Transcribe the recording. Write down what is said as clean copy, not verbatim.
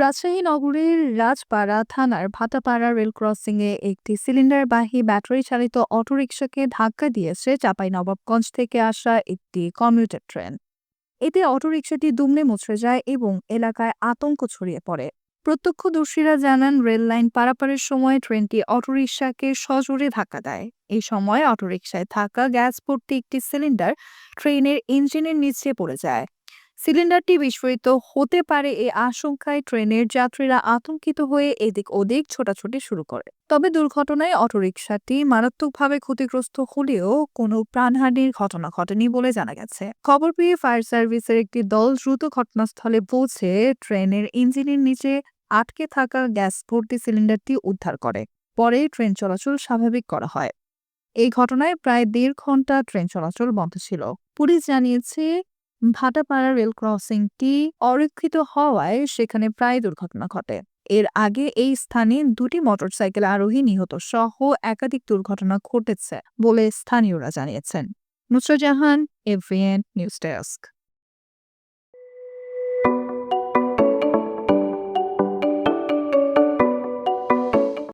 রাজশাহী নগরীর রাজপাড়া থানার ভাটাপাড়া রেল ক্রসিংয়ে একটি সিলিন্ডারবাহী ব্যাটারি চালিত অটোরিকশাকে ধাক্কা দিয়েছে চাঁপাইনবাবগঞ্জ থেকে আসা একটি কমিউটার ট্রেন। এতে অটোরিকশাটি দুমড়ে মুচড়ে যায় এবং এলাকায় আতঙ্ক ছড়িয়ে পড়ে। প্রত্যক্ষদর্শীরা জানান, রেল লাইন পারাপারের সময় ট্রেনটি অটোরিকশাকে সজোরে ধাক্কা দেয়। এই সময় অটোরিকশায় থাকা গ্যাস ভর্তি একটি সিলিন্ডার ট্রেনের ইঞ্জিনের নিচে পড়ে যায়। সিলিন্ডারটি বিস্ফোরিত হতে পারে এই আশঙ্কায় ট্রেনের যাত্রীরা আতঙ্কিত হয়ে এদিক ওদিক ছোটাছুটি শুরু করে। তবে দুর্ঘটনায় অটোরিকশাটি মারাত্মকভাবে ক্ষতিগ্রস্ত হলেও কোনো প্রাণহানির ঘটনা ঘটেনি বলে জানা গেছে। খবর পেয়ে ফায়ার সার্ভিসের একটি দল দ্রুত ঘটনাস্থলে পৌঁছে ট্রেনের ইঞ্জিনের নিচে আটকে থাকা গ্যাস ভর্তি সিলিন্ডারটি উদ্ধার করে। পরে ট্রেন চলাচল স্বাভাবিক করা হয়। এই ঘটনায় প্রায় ১.৫ ঘন্টা ট্রেন চলাচল বন্ধ ছিল। পুলিশ জানিয়েছে, ভাটাপাড়া রেল ক্রসিংটি অরক্ষিত হওয়ায় সেখানে প্রায় দুর্ঘটনা ঘটে। এর আগে এই স্থানে ২টি মোটরসাইকেল আরোহী নিহত সহ একাধিক দুর্ঘটনা ঘটেছে বলে স্থানীয়রা জানিয়েছেন। Nusrat Jahan, এফবিএন news desk.